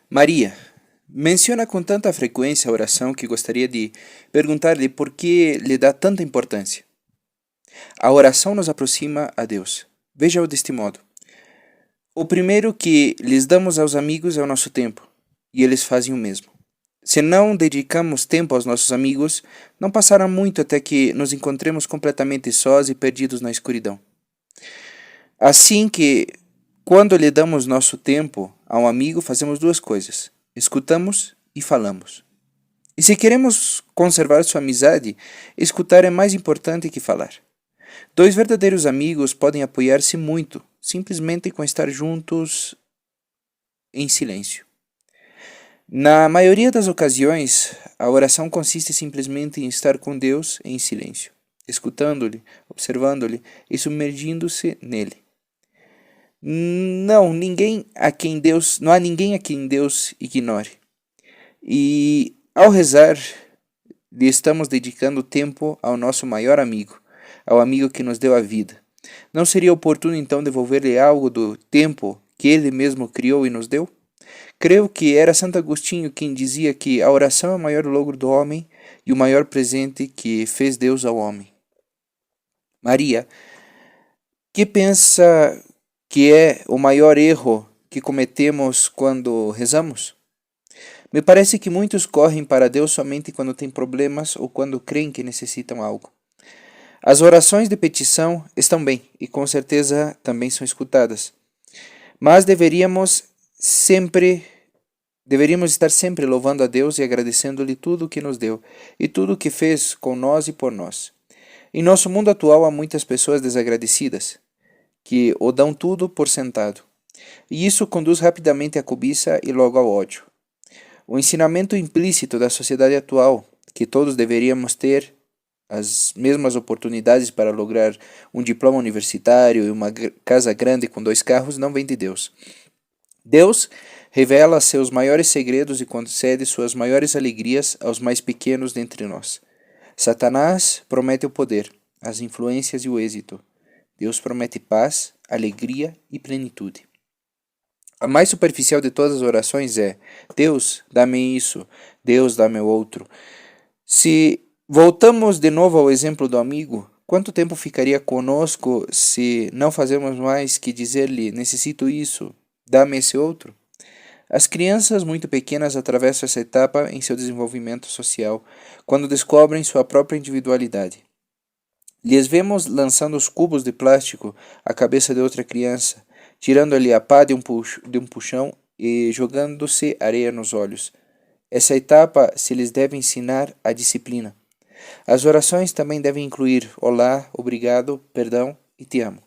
Maria, menciona com tanta frequência a oração que gostaria de perguntar-lhe por que lhe dá tanta importância. A oração nos aproxima a Deus. Veja-o deste modo. O primeiro que lhes damos aos amigos é o nosso tempo, e eles fazem o mesmo. Se não dedicamos tempo aos nossos amigos, não passará muito até que nos encontremos completamente sós e perdidos na escuridão. Assim que, quando lhe damos nosso tempo a um amigo, fazemos duas coisas: escutamos e falamos. E se queremos conservar sua amizade, escutar é mais importante que falar. Dois verdadeiros amigos podem apoiar-se muito, simplesmente com estar juntos em silêncio. Na maioria das ocasiões, a oração consiste simplesmente em estar com Deus em silêncio, escutando-lhe, observando-lhe e submergindo-se nele. Não há ninguém a quem Deus ignore. E ao rezar, lhe estamos dedicando tempo ao nosso maior amigo, ao amigo que nos deu a vida. Não seria oportuno então devolver-lhe algo do tempo que ele mesmo criou e nos deu? Creio que era Santo Agostinho quem dizia que a oração é o maior logro do homem e o maior presente que fez Deus ao homem. Maria, que pensa que é o maior erro que cometemos quando rezamos? Me parece que muitos correm para Deus somente quando têm problemas ou quando creem que necessitam algo. As orações de petição estão bem e com certeza também são escutadas, mas deveríamos estar sempre louvando a Deus e agradecendo-lhe tudo o que nos deu e tudo o que fez com nós e por nós. Em nosso mundo atual há muitas pessoas desagradecidas, que o dão tudo por sentado, e isso conduz rapidamente à cobiça e logo ao ódio. O ensinamento implícito da sociedade atual, que todos deveríamos ter as mesmas oportunidades para lograr um diploma universitário e uma casa grande com 2 carros, não vem de Deus. Deus revela seus maiores segredos e concede suas maiores alegrias aos mais pequenos dentre nós. Satanás promete o poder, as influências e o êxito. Deus promete paz, alegria e plenitude. A mais superficial de todas as orações é: Deus, dá-me isso, Deus, dá-me outro. Se voltamos de novo ao exemplo do amigo, quanto tempo ficaria conosco se não fazemos mais que dizer-lhe: necessito isso, dá-me esse outro? As crianças muito pequenas atravessam essa etapa em seu desenvolvimento social, quando descobrem sua própria individualidade. Lhes vemos lançando os cubos de plástico à cabeça de outra criança, tirando-lhe a pá de um puxão e jogando-se areia nos olhos. Essa etapa se lhes deve ensinar a disciplina. As orações também devem incluir olá, obrigado, perdão e te amo.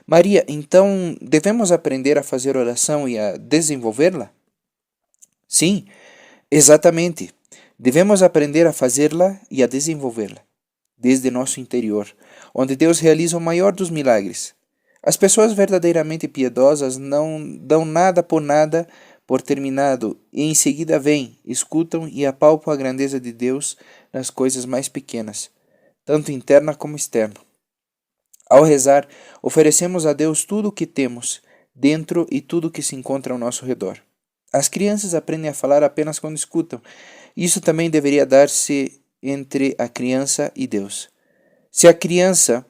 Maria, então devemos aprender a fazer oração e a desenvolvê-la? Sim, exatamente. Devemos aprender a fazê-la e a desenvolvê-la, desde nosso interior, onde Deus realiza o maior dos milagres. As pessoas verdadeiramente piedosas não dão nada por terminado e em seguida vêm, escutam e apalpam a grandeza de Deus nas coisas mais pequenas, tanto interna como externa. Ao rezar, oferecemos a Deus tudo o que temos dentro e tudo o que se encontra ao nosso redor. As crianças aprendem a falar apenas quando escutam. Isso também deveria dar-se entre a criança e Deus. Se a criança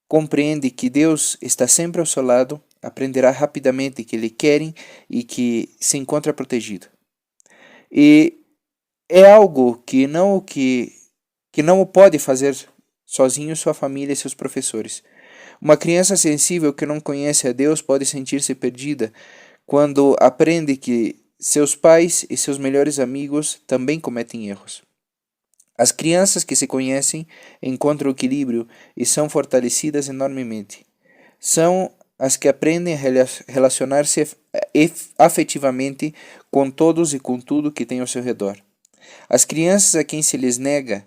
compreende que Deus está sempre ao seu lado, aprenderá rapidamente que lhe querem e que se encontra protegido. E é algo que não o pode fazer sozinho sua família e seus professores. Uma criança sensível que não conhece a Deus pode sentir-se perdida quando aprende que seus pais e seus melhores amigos também cometem erros. As crianças que se conhecem encontram o equilíbrio e são fortalecidas enormemente. São as que aprendem a relacionar-se afetivamente com todos e com tudo que tem ao seu redor. As crianças a quem se lhes nega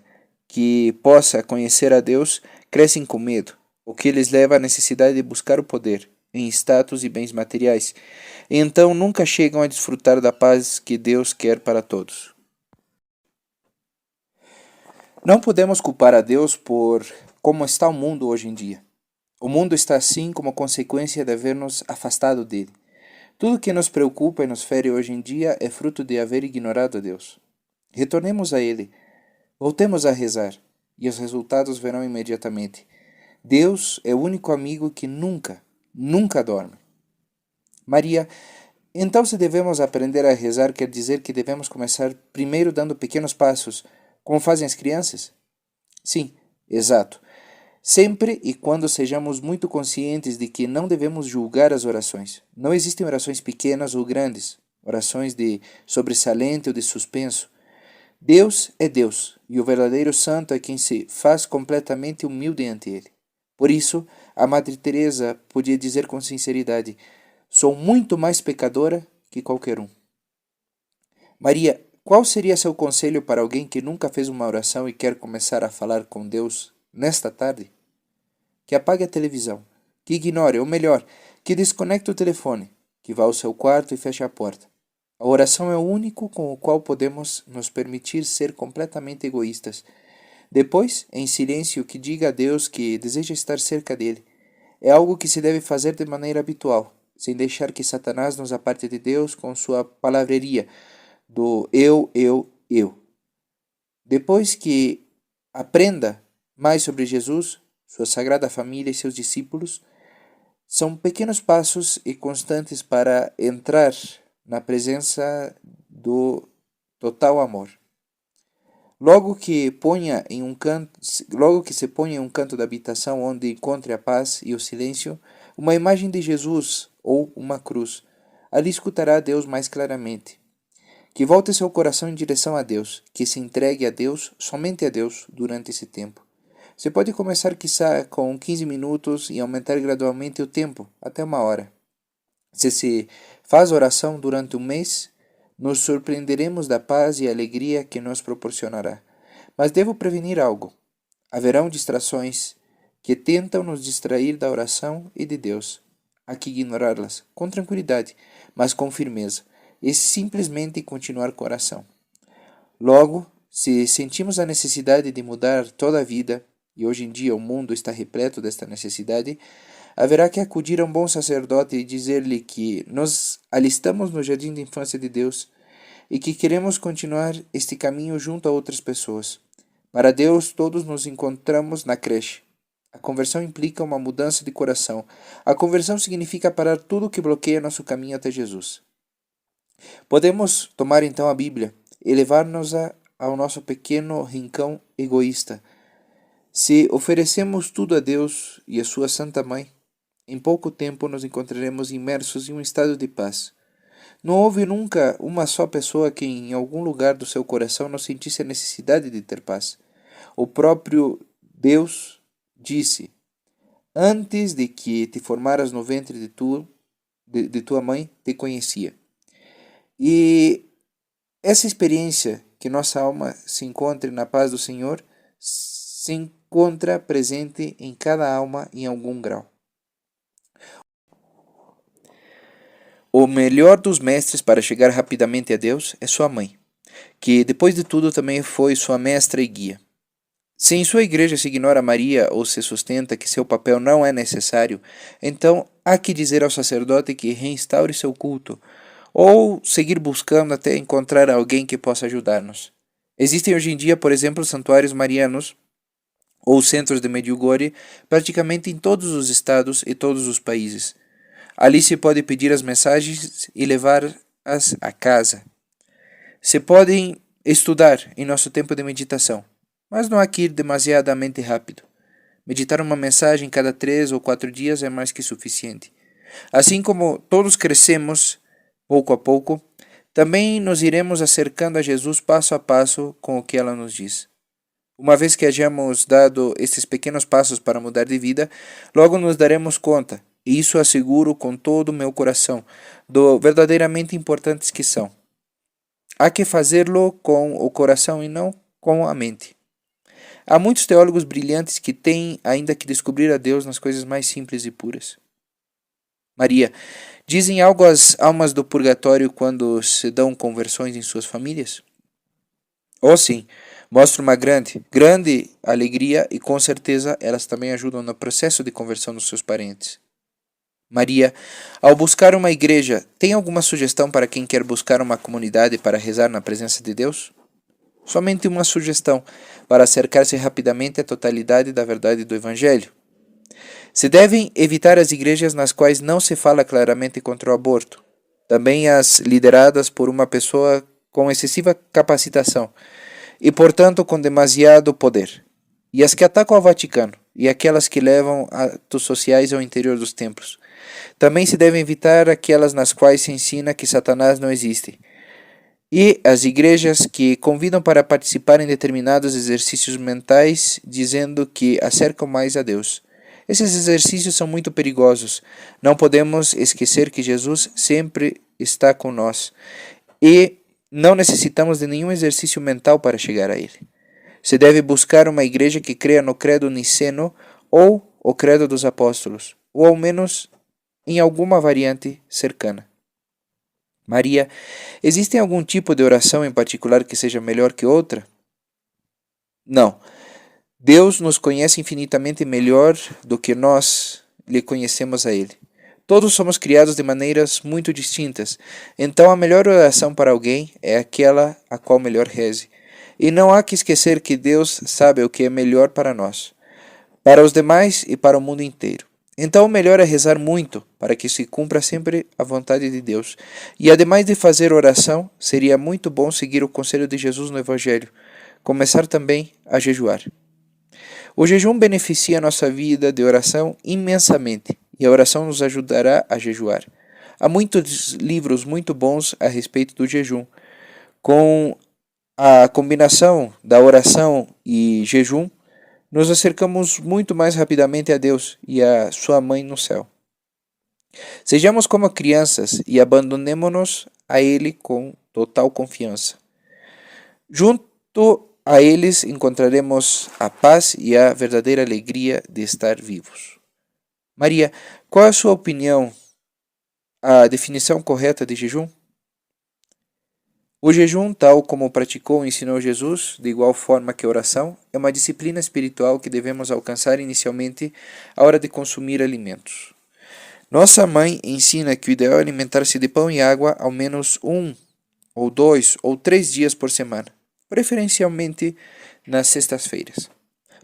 que possa conhecer a Deus crescem com medo, o que lhes leva à necessidade de buscar o poder em status e bens materiais, e então nunca chegam a desfrutar da paz que Deus quer para todos. Não podemos culpar a Deus por como está o mundo hoje em dia. O mundo está assim como consequência de haver nos afastado dele. Tudo que nos preocupa e nos fere hoje em dia é fruto de haver ignorado a Deus. Retornemos a Ele, voltemos a rezar, e os resultados virão imediatamente. Deus é o único amigo que nunca dorme. Maria, então se devemos aprender a rezar, quer dizer que devemos começar primeiro dando pequenos passos, como fazem as crianças? Sim, exato. Sempre e quando sejamos muito conscientes de que não devemos julgar as orações. Não existem orações pequenas ou grandes, orações de sobressalente ou de suspenso. Deus é Deus, e o verdadeiro santo é quem se faz completamente humilde ante Ele. Por isso, a Madre Teresa podia dizer com sinceridade: sou muito mais pecadora que qualquer um. Maria, qual seria seu conselho para alguém que nunca fez uma oração e quer começar a falar com Deus nesta tarde? Que apague a televisão, que ignore, ou melhor, que desconecte o telefone, que vá ao seu quarto e feche a porta. A oração é o único com o qual podemos nos permitir ser completamente egoístas. Depois, em silêncio, que diga a Deus que deseja estar cerca dele. É algo que se deve fazer de maneira habitual, sem deixar que Satanás nos aparte de Deus com sua palavreria do eu. Depois que aprenda mais sobre Jesus, sua Sagrada Família e seus discípulos, são pequenos passos e constantes para entrar na presença do total amor. Logo que se ponha em um canto da habitação onde encontre a paz e o silêncio, uma imagem de Jesus ou uma cruz, ali escutará Deus mais claramente. Que volte seu coração em direção a Deus, que se entregue a Deus, somente a Deus, durante esse tempo. Você pode começar, quiçá, com 15 minutos e aumentar gradualmente o tempo, até 1 hora. Se faz oração durante um mês, nos surpreenderemos da paz e alegria que nos proporcionará. Mas devo prevenir algo. Haverão distrações que tentam nos distrair da oração e de Deus. Há que ignorá-las com tranquilidade, mas com firmeza, e simplesmente continuar com a oração. Logo, se sentimos a necessidade de mudar toda a vida, e hoje em dia o mundo está repleto desta necessidade, haverá que acudir a um bom sacerdote e dizer-lhe que nos alistamos no jardim de infância de Deus e que queremos continuar este caminho junto a outras pessoas. Para Deus, todos nos encontramos na creche. A conversão implica uma mudança de coração. A conversão significa parar tudo que bloqueia nosso caminho até Jesus. Podemos tomar então a Bíblia e levar-nos ao nosso pequeno rincão egoísta. Se oferecemos tudo a Deus e a sua Santa Mãe, em pouco tempo nos encontraremos imersos em um estado de paz. Não houve nunca uma só pessoa que em algum lugar do seu coração não sentisse a necessidade de ter paz. O próprio Deus disse: antes de que te formaras no ventre de tua mãe, te conhecia. E essa experiência que nossa alma se encontre na paz do Senhor se encontra presente em cada alma em algum grau. O melhor dos mestres para chegar rapidamente a Deus é sua mãe, que depois de tudo também foi sua mestra e guia. Se em sua igreja se ignora Maria ou se sustenta que seu papel não é necessário, então há que dizer ao sacerdote que reinstaure seu culto, ou seguir buscando até encontrar alguém que possa ajudar-nos. Existem hoje em dia, por exemplo, santuários marianos ou centros de Medjugorje praticamente em todos os estados e todos os países. Ali se pode pedir as mensagens e levar-as a casa. Se podem estudar em nosso tempo de meditação, mas não há que ir demasiadamente rápido. Meditar uma mensagem cada 3 ou 4 dias é mais que suficiente. Assim como todos crescemos, pouco a pouco, também nos iremos acercando a Jesus passo a passo com o que ela nos diz. Uma vez que hayamos dado estes pequenos passos para mudar de vida, logo nos daremos conta, e isso asseguro com todo o meu coração, do verdadeiramente importantes que são. Há que fazê-lo com o coração e não com a mente. Há muitos teólogos brilhantes que têm ainda que descobrir a Deus nas coisas mais simples e puras. Maria, dizem algo às almas do purgatório quando se dão conversões em suas famílias? Oh sim, mostra uma grande alegria e com certeza elas também ajudam no processo de conversão dos seus parentes. Maria, ao buscar uma igreja, tem alguma sugestão para quem quer buscar uma comunidade para rezar na presença de Deus? Somente uma sugestão, para acercar-se rapidamente à totalidade da verdade do Evangelho. Se devem evitar as igrejas nas quais não se fala claramente contra o aborto, também as lideradas por uma pessoa com excessiva capacitação e, portanto, com demasiado poder, e as que atacam ao Vaticano, e aquelas que levam atos sociais ao interior dos templos. Também se devem evitar aquelas nas quais se ensina que Satanás não existe, e as igrejas que convidam para participar em determinados exercícios mentais, dizendo que acercam mais a Deus. Esses exercícios são muito perigosos. Não podemos esquecer que Jesus sempre está com nós e não necessitamos de nenhum exercício mental para chegar a Ele. Se deve buscar uma igreja que creia no credo niceno ou o credo dos apóstolos, ou ao menos em alguma variante cercana. Maria, existe algum tipo de oração em particular que seja melhor que outra? Não. Deus nos conhece infinitamente melhor do que nós lhe conhecemos a Ele. Todos somos criados de maneiras muito distintas, então a melhor oração para alguém é aquela a qual melhor reze. E não há que esquecer que Deus sabe o que é melhor para nós, para os demais e para o mundo inteiro. Então o melhor é rezar muito, para que se cumpra sempre a vontade de Deus. E ademais de fazer oração, seria muito bom seguir o conselho de Jesus no Evangelho, começar também a jejuar. O jejum beneficia a nossa vida de oração imensamente, e a oração nos ajudará a jejuar. Há muitos livros muito bons a respeito do jejum. Com a combinação da oração e jejum, nos acercamos muito mais rapidamente a Deus e a sua mãe no céu. Sejamos como crianças e abandonemo-nos a Ele com total confiança. Junto a eles encontraremos a paz e a verdadeira alegria de estar vivos. Maria, qual é a sua opinião? A definição correta de jejum? O jejum, tal como praticou e ensinou Jesus, de igual forma que a oração, é uma disciplina espiritual que devemos alcançar inicialmente à hora de consumir alimentos. Nossa mãe ensina que o ideal é alimentar-se de pão e água ao menos 1, ou 2, ou 3 dias por semana, preferencialmente nas sextas-feiras.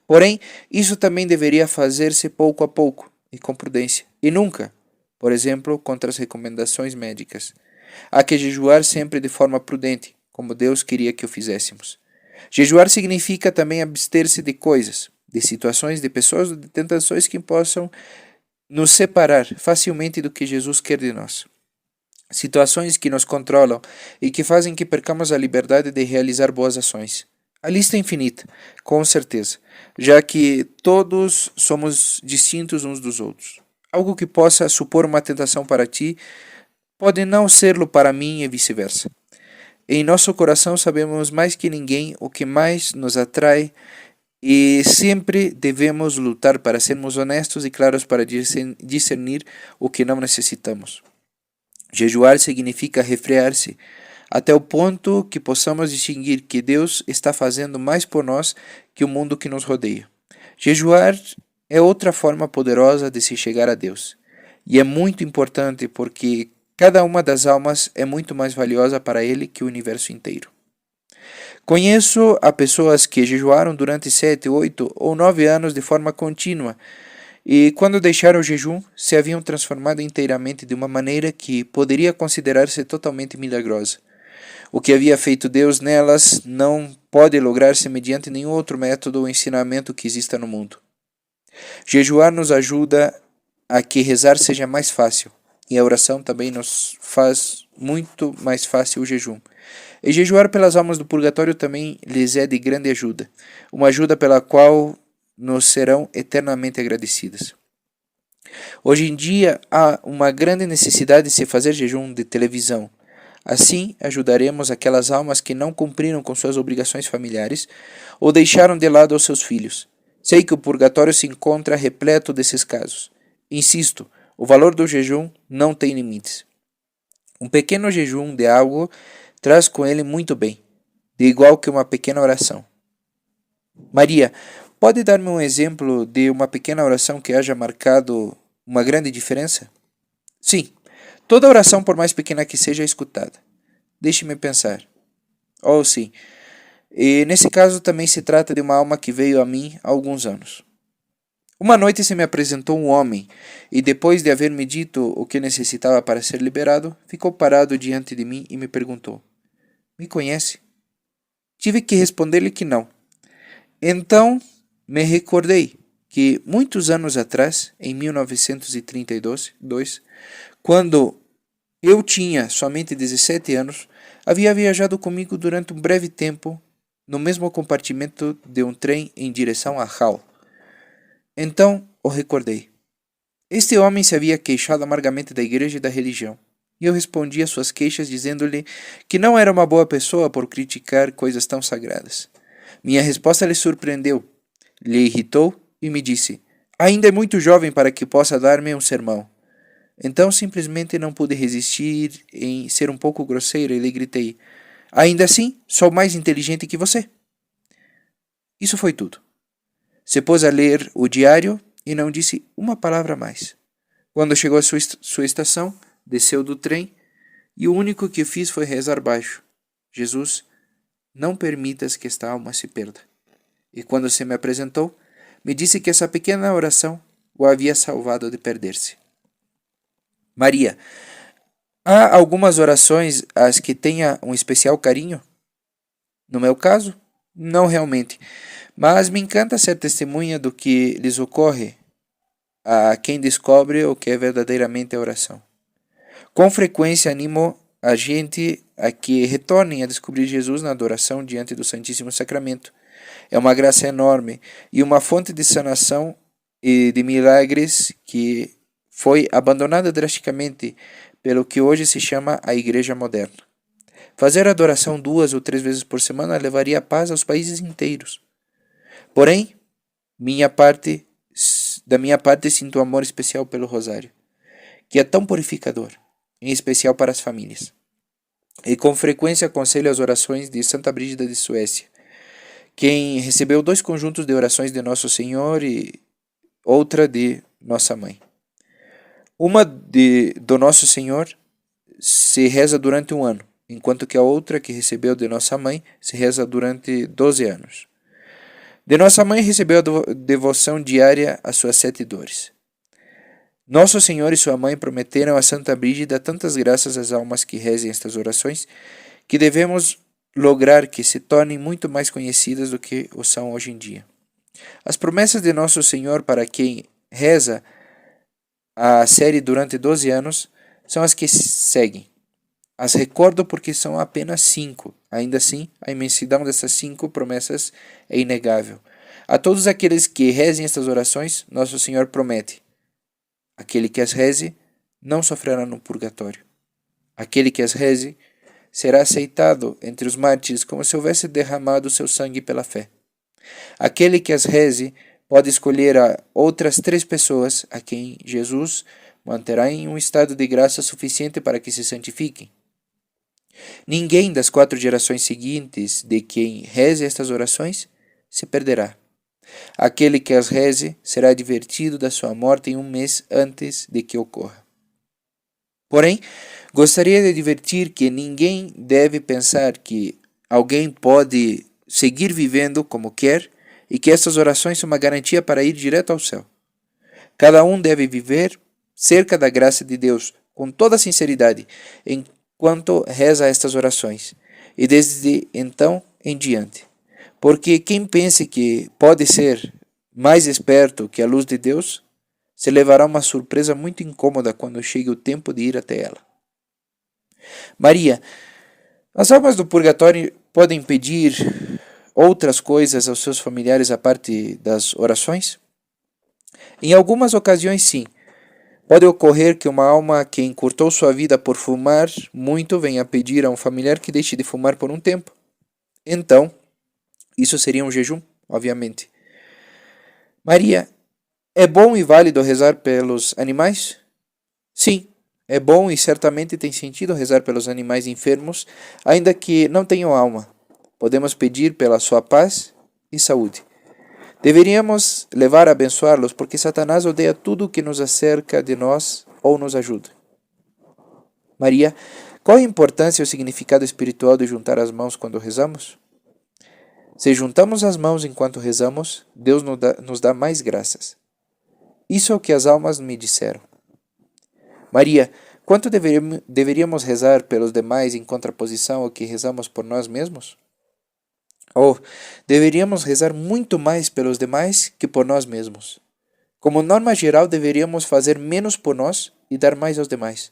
Porém, isso também deveria fazer-se pouco a pouco e com prudência, e nunca, por exemplo, contra as recomendações médicas. Há que jejuar sempre de forma prudente, como Deus queria que o fizéssemos. Jejuar significa também abster-se de coisas, de situações, de pessoas ou de tentações que possam nos separar facilmente do que Jesus quer de nós. Situações que nos controlam e que fazem que percamos a liberdade de realizar boas ações. A lista é infinita, com certeza, já que todos somos distintos uns dos outros. Algo que possa supor uma tentação para ti pode não ser-lo para mim e vice-versa. Em nosso coração sabemos mais que ninguém o que mais nos atrai e sempre devemos lutar para sermos honestos e claros para discernir o que não necessitamos. Jejuar significa refrear-se, até o ponto que possamos distinguir que Deus está fazendo mais por nós que o mundo que nos rodeia. Jejuar é outra forma poderosa de se chegar a Deus, e é muito importante porque cada uma das almas é muito mais valiosa para Ele que o universo inteiro. Conheço a pessoas que jejuaram durante 7, 8 ou 9 anos de forma contínua e, quando deixaram o jejum, se haviam transformado inteiramente de uma maneira que poderia considerar-se totalmente milagrosa. O que havia feito Deus nelas não pode lograr-se mediante nenhum outro método ou ensinamento que exista no mundo. Jejuar nos ajuda a que rezar seja mais fácil, e a oração também nos faz muito mais fácil o jejum. E jejuar pelas almas do purgatório também lhes é de grande ajuda, uma ajuda pela qual nos serão eternamente agradecidas. Hoje em dia há uma grande necessidade de se fazer jejum de televisão. Assim, ajudaremos aquelas almas que não cumpriram com suas obrigações familiares ou deixaram de lado aos seus filhos. Sei que o purgatório se encontra repleto desses casos. Insisto, o valor do jejum não tem limites. Um pequeno jejum de algo traz com ele muito bem, de igual que uma pequena oração. Maria, pode dar-me um exemplo de uma pequena oração que haja marcado uma grande diferença? Sim, toda oração, por mais pequena que seja, é escutada. Deixe-me pensar. Oh, sim. E nesse caso também se trata de uma alma que veio a mim há alguns anos. Uma noite se me apresentou um homem, e depois de haver me dito o que necessitava para ser liberado, ficou parado diante de mim e me perguntou: Me conhece? Tive que responder-lhe que não. Então me recordei que muitos anos atrás, em 1932, quando eu tinha somente 17 anos, havia viajado comigo durante um breve tempo no mesmo compartimento de um trem em direção a Hull. Então o recordei. Este homem se havia queixado amargamente da igreja e da religião, e eu respondi às suas queixas dizendo-lhe que não era uma boa pessoa por criticar coisas tão sagradas. Minha resposta lhe surpreendeu, lhe irritou e me disse: Ainda é muito jovem para que possa dar-me um sermão. Então simplesmente não pude resistir em ser um pouco grosseiro e lhe gritei: Ainda assim, sou mais inteligente que você. Isso foi tudo. Se pôs a ler o diário e não disse uma palavra mais. Quando chegou a sua estação, desceu do trem e o único que fiz foi rezar baixo: Jesus, não permitas que esta alma se perda. E quando se me apresentou, me disse que essa pequena oração o havia salvado de perder-se. Maria, há algumas orações às que tenha um especial carinho? No meu caso, não realmente, mas me encanta ser testemunha do que lhes ocorre a quem descobre o que é verdadeiramente a oração. Com frequência animo a gente a que retornem a descobrir Jesus na adoração diante do Santíssimo Sacramento. É uma graça enorme e uma fonte de sanação e de milagres que foi abandonada drasticamente pelo que hoje se chama a Igreja Moderna. Fazer adoração 2 ou 3 vezes por semana levaria paz aos países inteiros. Porém, da minha parte sinto um amor especial pelo Rosário, que é tão purificador, em especial para as famílias. E com frequência aconselho as orações de Santa Brígida de Suécia, quem recebeu 2 conjuntos de orações de Nosso Senhor e outra de Nossa Mãe. Uma do Nosso Senhor se reza durante um ano, enquanto que a outra, que recebeu de Nossa Mãe, se reza durante 12 anos. De Nossa Mãe recebeu a devoção diária às suas 7 dores. Nosso Senhor e sua Mãe prometeram a Santa Brígida tantas graças às almas que rezem estas orações, que devemos lograr que se tornem muito mais conhecidas do que o são hoje em dia. As promessas de Nosso Senhor para quem reza a série durante 12 anos são as que seguem. As recordo porque são apenas 5. Ainda assim, a imensidão dessas 5 promessas é inegável. A todos aqueles que rezem estas orações, Nosso Senhor promete: aquele que as reze não sofrerá no purgatório. Aquele que as reze será aceitado entre os mártires como se houvesse derramado seu sangue pela fé. Aquele que as reze pode escolher a outras 3 pessoas a quem Jesus manterá em um estado de graça suficiente para que se santifiquem. Ninguém das 4 gerações seguintes de quem reze estas orações se perderá. Aquele que as reze será advertido da sua morte em um mês antes de que ocorra. Porém, gostaria de advertir que ninguém deve pensar que alguém pode seguir vivendo como quer e que essas orações são uma garantia para ir direto ao céu. Cada um deve viver cerca da graça de Deus com toda a sinceridade enquanto reza estas orações, e desde então em diante. Porque quem pense que pode ser mais esperto que a luz de Deus, se levará uma surpresa muito incômoda quando chegue o tempo de ir até ela. Maria, as almas do purgatório podem pedir outras coisas aos seus familiares à parte das orações? Em algumas ocasiões, sim. Pode ocorrer que uma alma que encurtou sua vida por fumar muito venha pedir a um familiar que deixe de fumar por um tempo. Então, isso seria um jejum, obviamente. Maria, é bom e válido rezar pelos animais? Sim, é bom e certamente tem sentido rezar pelos animais enfermos, ainda que não tenham alma. Podemos pedir pela sua paz e saúde. Deveríamos levar a abençoá-los porque Satanás odeia tudo que nos acerca de nós ou nos ajuda. Maria, qual a importância e o significado espiritual de juntar as mãos quando rezamos? Se juntamos as mãos enquanto rezamos, Deus nos dá mais graças. Isso é o que as almas me disseram. Maria, quanto deveríamos rezar pelos demais em contraposição ao que rezamos por nós mesmos? Ou deveríamos rezar muito mais pelos demais que por nós mesmos. Como norma geral, deveríamos fazer menos por nós e dar mais aos demais.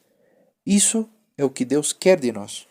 Isso é o que Deus quer de nós.